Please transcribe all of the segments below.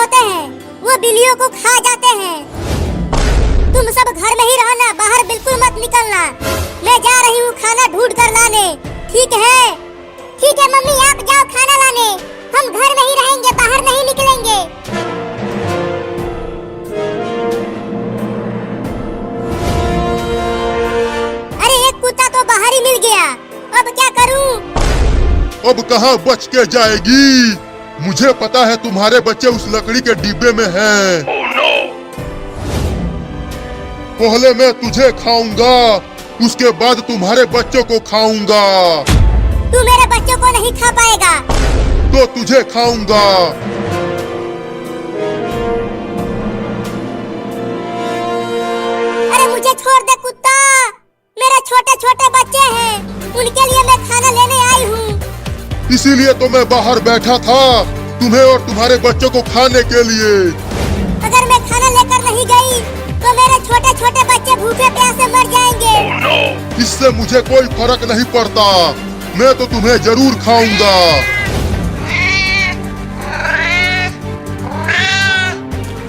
होते हैं वो बिल्लियों को खा जाते हैं। तुम सब घर में ही रहना, बाहर बिल्कुल मत निकलना। मैं जा रही हूँ खाना ढूंढ कर लाने। ठीक है? ठीक है मम्मी, आप जाओ खाना लाने। हम घर में ही रहेंगे, बाहर नहीं निकलेंगे। अरे एक कुत्ता तो बाहर ही मिल गया, अब क्या करूँ? अब कहाँ बच के जाएगी? मुझे पता है तुम्हारे बच्चे उस लकड़ी के डिब्बे में हैं। पहले मैं तुझे खाऊंगा, उसके बाद तुम्हारे बच्चों को खाऊंगा। तू मेरे बच्चों को नहीं खा पाएगा। तो तुझे खाऊंगा। अरे मुझे छोड़ दे कुत्ता, मेरे छोटे छोटे बच्चे हैं, उनके लिए मैं खाना लेने आई हूँ। इसीलिए तो मैं बाहर बैठा था, तुम्हें और तुम्हारे बच्चों को खाने के लिए। अगर मैं खाना लेकर नहीं गई तो मेरे छोटे छोटे बच्चे भूखे प्यासे मर जाएंगे। इससे मुझे कोई फर्क नहीं पड़ता, मैं तो तुम्हें जरूर खाऊंगा।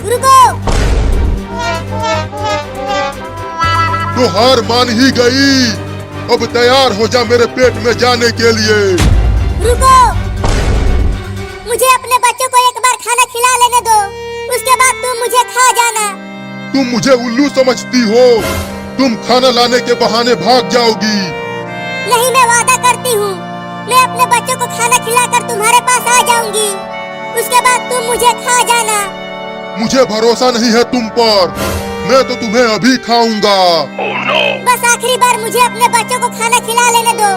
रुको। तो हार मान ही गई, अब तैयार हो जा मेरे पेट में जाने के लिए। रुको, मुझे अपने बच्चों को एक बार खाना खिला लेने दो, उसके बाद तुम मुझे खा जाना। तुम मुझे उल्लू समझती हो? तुम खाना लाने के बहाने भाग जाओगी। नहीं, मैं वादा करती हूँ, मैं अपने बच्चों को खाना खिलाकर तुम्हारे पास आ जाऊंगी, उसके बाद तुम मुझे खा जाना। मुझे भरोसा नहीं है तुम पर, मैं तो तुम्हें अभी खाऊंगा। बस आखिरी बार मुझे अपने बच्चों को खाना खिला लेने दो,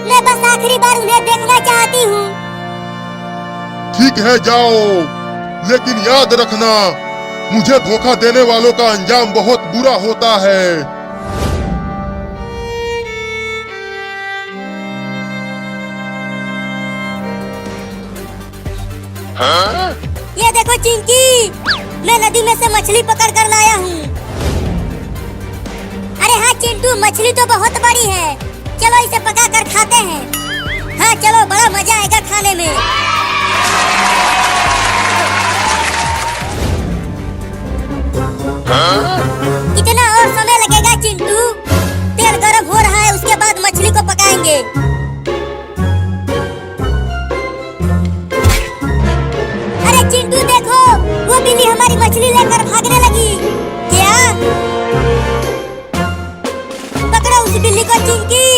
मैं बस आखिरी बार उन्हें देखना चाहती हूँ। ठीक है जाओ, लेकिन याद रखना, मुझे धोखा देने वालों का अंजाम बहुत बुरा होता है। हाँ? ये देखो चिंकी, मैं नदी में से मछली पकड़ कर लाया हूँ। अरे हाँ चिंटू, मछली तो बहुत बड़ी है, चलो इसे पका कर खाते हैं। हाँ चलो, बड़ा मजा आएगा खाने में। हाँ? कितना और समय लगेगा चिंटू? तेल गरम हो रहा है, उसके बाद मछली को पकाएंगे। अरे चिंटू देखो, वो बिल्ली हमारी मछली लेकर भागने लगी। क्या? पकड़ो उस बिल्ली को चिंकी।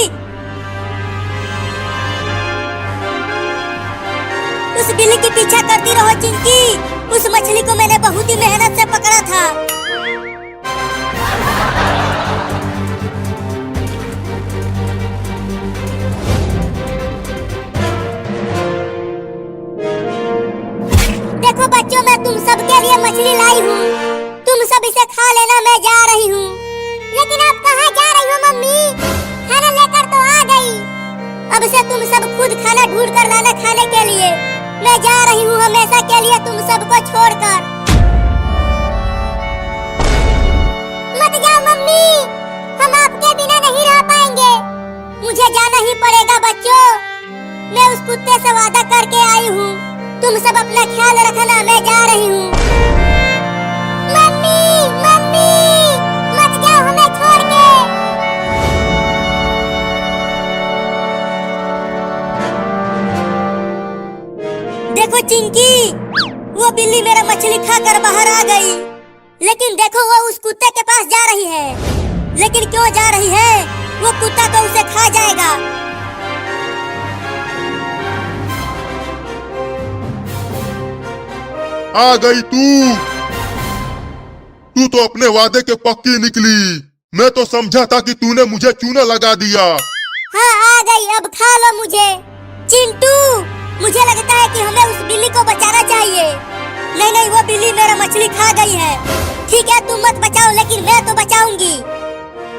उस बिल्ली की पीछा करती रहो चिंकी, उस मछली को मैंने बहुत ही मेहनत से पकड़ा था। देखो बच्चों, मैं तुम सबके लिए मछली लाई हूँ, तुम सब इसे खा लेना, मैं जा रही हूँ। लेकिन आप कहाँ जा रही हो मम्मी? खाना लेकर तो आ गई। अब से तुम सब खुद खाना ढूंढ कर लाना खाने के लिए। मैं जा रही हूँ हमेशा के लिए तुम सबको छोड़कर। मत जाओ मम्मी, हम आपके बिना नहीं रह पाएंगे। मुझे जाना ही पड़ेगा बच्चों, मैं उस कुत्ते से वादा करके आई हूँ। तुम सब अपना ख्याल रखना, मैं जा रही हूँ। मम्मी, मम्मी, मत जाओ हमें छोड़ के। देखो चिंकी, वो बिल्ली मेरा मछली खाकर बाहर आ गई, लेकिन देखो वो उस कुत्ते के पास जा रही है। लेकिन क्यों जा रही है? वो कुत्ता तो उसे खा जाएगा। आ गई तू तो अपने वादे के पक्की निकली। मैं तो समझा था कि तूने मुझे चूना लगा दिया। हाँ आ गई, अब खा लो मुझे। चिंटू, मुझे लगता है कि हमें उस बिल्ली को बचाना चाहिए। नहीं नहीं, वो बिल्ली मेरा मछली खा गई है। ठीक है, तुम मत बचाओ, लेकिन मैं तो बचाऊंगी।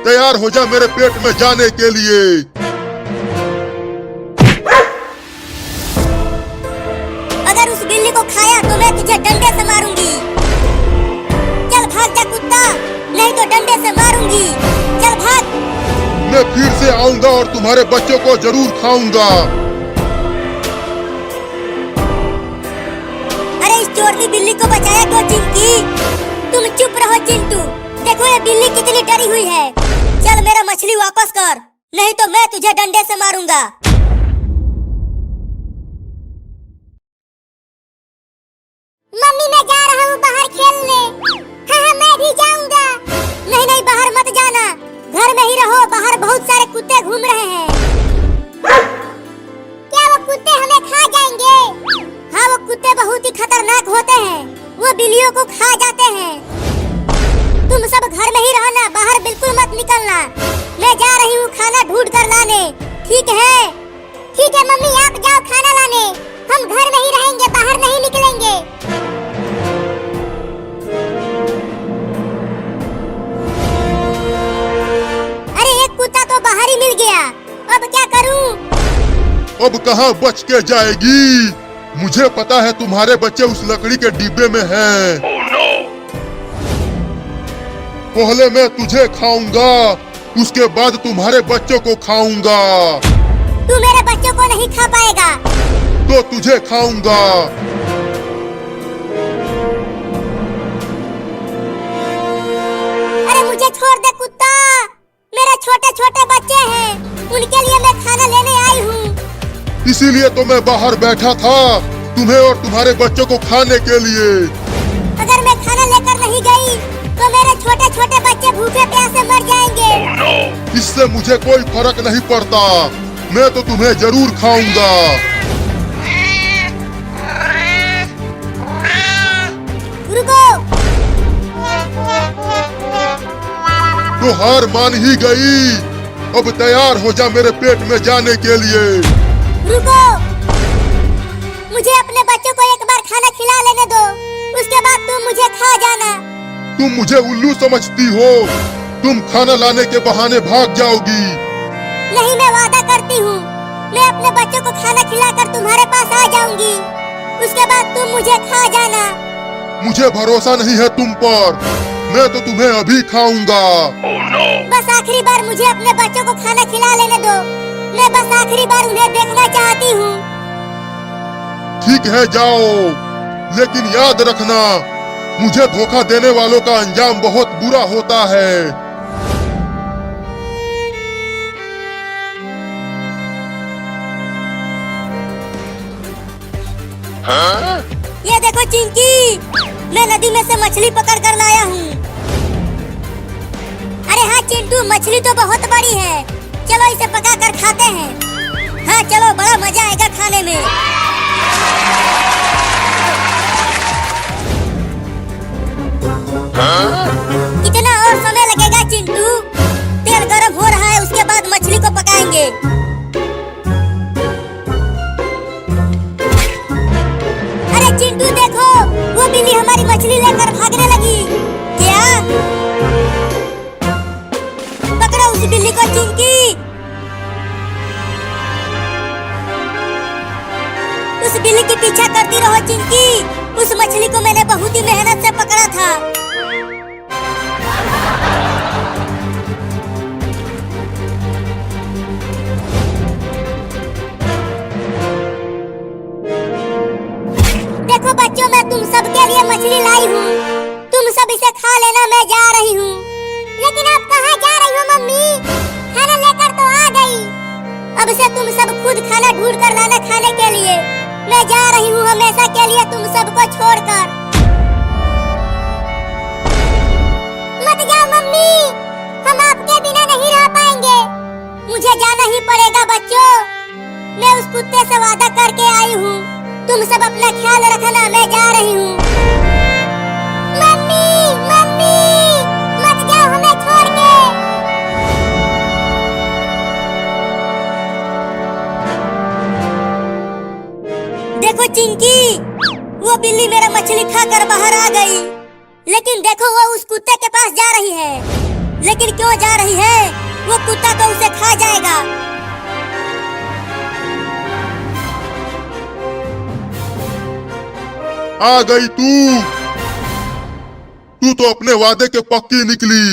तैयार हो जा मेरे पेट में जाने के लिए। अगर उस बिल्ली को खाया तो मैं तुझे डंडे से मारूंगी। चल भाग जा कुत्ता, नहीं तो डंडे से मारूंगी। चल भाग। मैं फिर से आऊंगा और तुम्हारे बच्चों को जरूर खाऊंगा। अरे इस चोरनी बिल्ली को बचाया क्यों चिंकी? तुम चुप रहो चिंटू। देखो ये बिल्ली कितनी डरी हुई है। चल मेरा मछली वापस कर, नहीं तो मैं तुझे डंडे से मारूंगा। मम्मी मैं जा रहा हूँ बाहर खेलने। हाँ मैं भी जाऊंगा। नहीं नहीं बाहर मत जाना, घर में ही रहो। बाहर बहुत सारे कुत्ते घूम रहे हैं। क्या वो कुत्ते हमें खा जाएंगे? हाँ वो कुत्ते बहुत ही खतरनाक होते हैं, वो बिल्लियों को खा जाते हैं। तुम सब घर में ही रहना, बाहर बिल्कुल मत निकलना। मैं जा रही हूँ खाना ढूंढ कर लाने, ठीक है? ठीक है मम्मी आप जाओ खाना लाने, हम घर में ही रहेंगे, बाहर नहीं निकलेंगे। अरे एक कुत्ता तो बाहर ही मिल गया, अब क्या करूँ? अब कहाँ बच के जाएगी? मुझे पता है तुम्हारे बच्चे उस लकड़ी के डिब्बे में हैं। पहले मैं तुझे खाऊंगा, उसके बाद तुम्हारे बच्चों को खाऊंगा। तू मेरे बच्चों को नहीं खा पाएगा। तो तुझे खाऊंगा। अरे मुझे छोड़ दे कुत्ता, मेरे छोटे छोटे बच्चे हैं, उनके लिए मैं खाना लेने आई हूँ। इसीलिए तो मैं बाहर बैठा था, तुम्हें और तुम्हारे बच्चों को खाने के लिए। अगर मैं खाना लेकर नहीं गई तो मेरे छोटे छोटे बच्चे भूखे प्यासे मर जाएंगे। इससे मुझे कोई फर्क नहीं पड़ता, मैं तो तुम्हें जरूर खाऊंगा। रुको। तो हार मान ही गई, अब तैयार हो जा मेरे पेट में जाने के लिए। रुको, मुझे अपने बच्चों को एक बार खाना खिला लेने दो, उसके बाद तुम मुझे खा जाना। तुम मुझे उल्लू समझती हो? तुम खाना लाने के बहाने भाग जाओगी। नहीं मैं वादा करती हूँ, मैं अपने बच्चों को खाना खिलाकर तुम्हारे पास आ जाऊंगी, उसके बाद तुम मुझे खा जाना। मुझे भरोसा नहीं है तुम पर, मैं तो तुम्हें अभी खाऊंगा। बस आखिरी बार मुझे अपने बच्चों को खाना खिला लेने दो, मैं बस आखिरी बार उन्हें देखना चाहती हूँ। ठीक है जाओ, लेकिन याद रखना मुझे धोखा देने वालों का अंजाम बहुत बुरा होता है। हाँ? ये देखो चिंकी, मैं नदी में से मछली पकड़ कर लाया हूँ। अरे हाँ चिंटू, मछली तो बहुत बड़ी है, चलो इसे पका कर खाते हैं। हाँ चलो, बड़ा मजा आएगा खाने में। हाँ? कितना और समय लगेगा चिंटू? तेल गरम हो रहा है, उसके बाद मछली को पकाएंगे। अरे चिंटू देखो, वो बिल्ली हमारी मछली लेकर भागने लगी। क्या? पकड़ो उस बिल्ली को चिंकी। उस बिल्ली के पीछा करती रहो चिंकी, उस मछली को मैंने बहुत ही मेहनत से पकड़ा था। देखो बच्चों, मैं तुम सबके लिए मछली लाई हूँ, तुम सब इसे खा लेना, मैं जा रही हूँ। लेकिन आप कहाँ जा रही हो मम्मी? खाना लेकर तो आ गई, अब से तुम सब खुद खाना ढूंढ कर लाना खाने के लिए। मैं जा रही हूँ हमेशा के लिए तुम सबको छोड़कर। मत जाओ मम्मी, हम आपके बिना नहीं रह पाएंगे, मुझे जाना ही पड़ेगा बच्चों। मैं उस कुत्ते से वादा करके आई हूँ, तुम सब अपना ख्याल रखना, मैं जा रही हूँ। मम्मी मम्मी मत जाओ हमें छोड़ के। देखो चिंकी, वो बिल्ली मेरा मछली खाकर बाहर आ गई, लेकिन देखो वो उस कुत्ते के पास जा रही है। लेकिन क्यों जा रही है? वो कुत्ता तो उसे खा जाएगा। आ गई तू तो अपने वादे के पक्की निकली।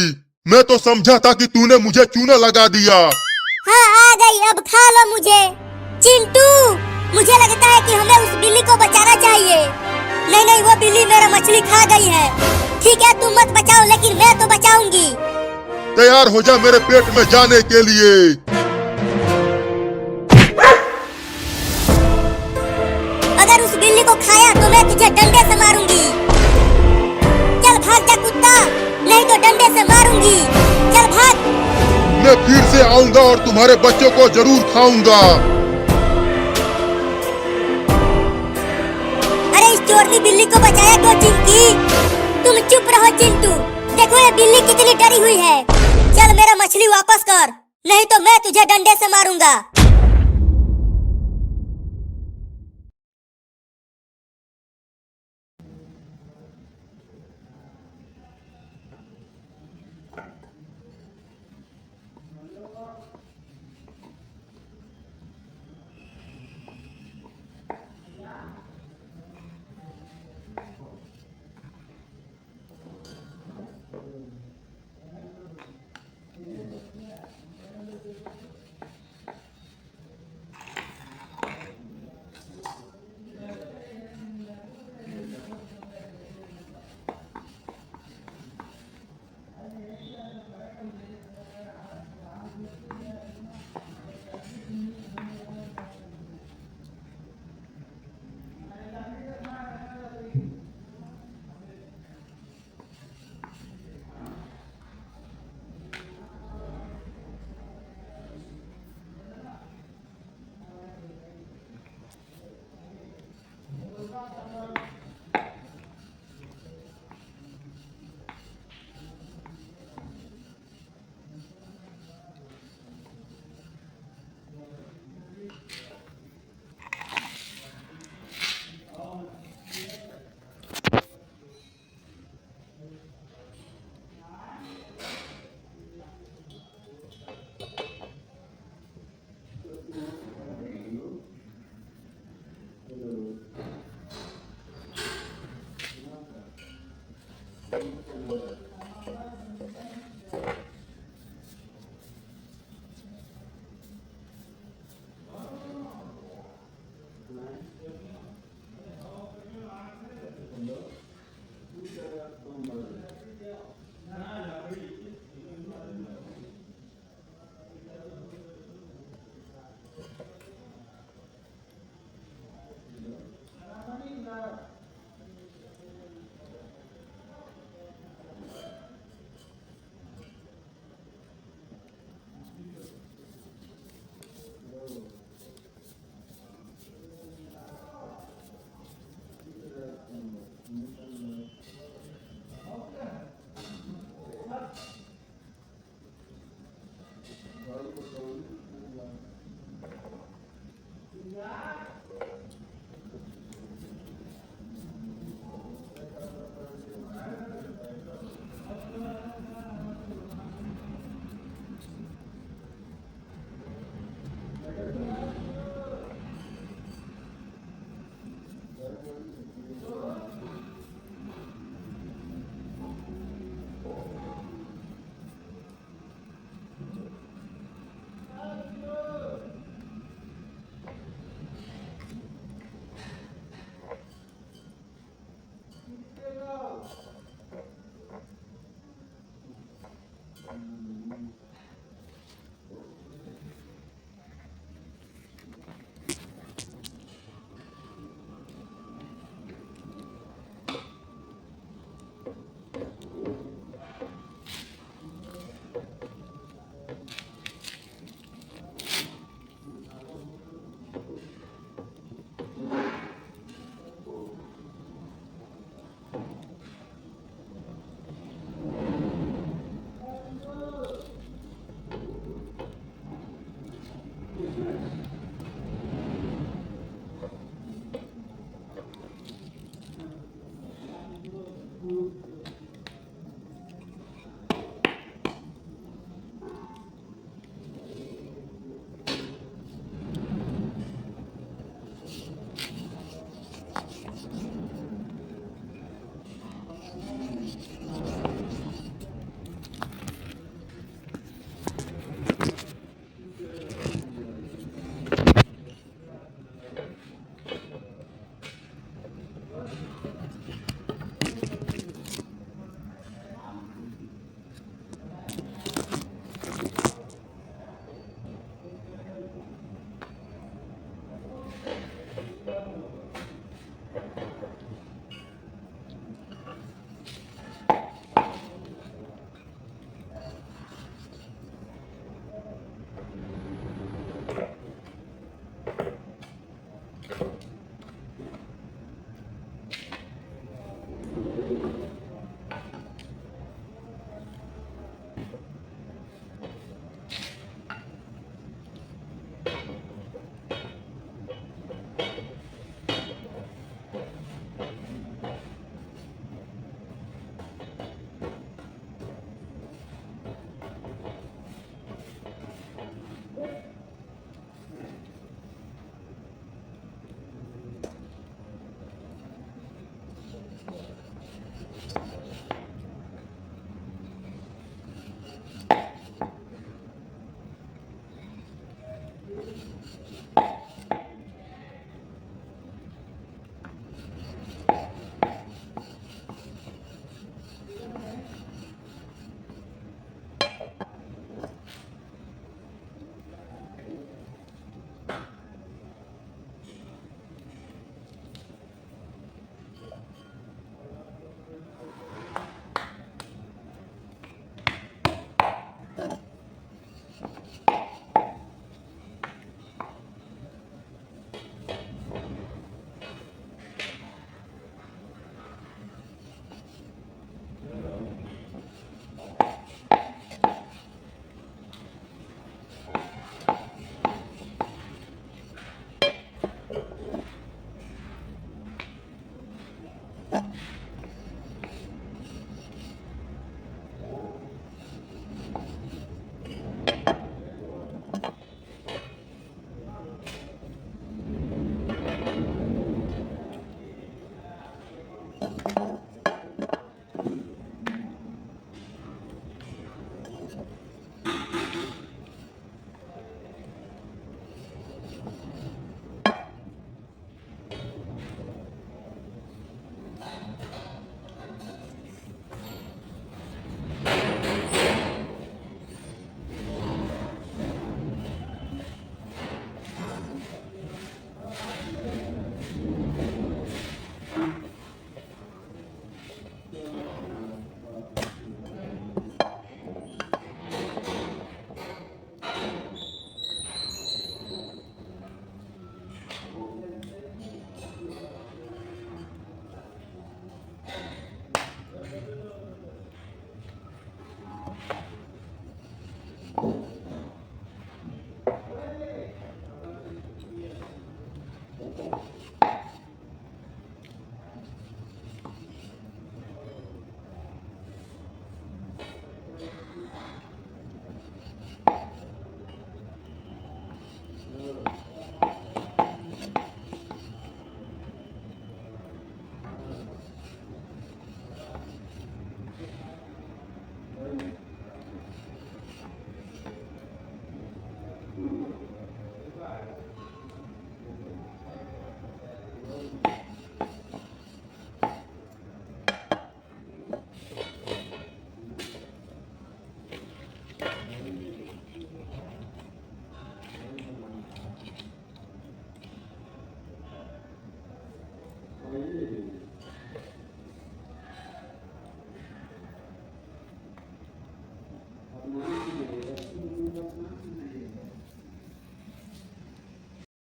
मैं तो समझा था कि तूने मुझे चूना लगा दिया। हाँ आ गई, अब खा लो मुझे। चिंटू, मुझे लगता है कि हमें उस बिल्ली को बचाना चाहिए। नहीं नहीं, वो बिल्ली मेरा मछली खा गई है। ठीक है, तुम मत बचाओ, लेकिन मैं तो बचाऊंगी। तैयार हो जा मेरे पेट में जाने के लिए। अगर उस बिल्ली को खाया तो मैं तुझे डंडे से मारूंगी। चल भाग जा कुत्ता, नहीं तो डंडे से मारूंगी। चल भाग। मैं फिर से आऊंगा और तुम्हारे बच्चों को जरूर खाऊंगा। अरे इस चोरनी बिल्ली को बचाया क्यों चिंकी? तुम चुप रहो चिंटू, देखो ये बिल्ली कितनी डरी हुई है। चल मेरा मछली वापस कर, नहीं तो मैं तुझे डंडे से मारूंगा।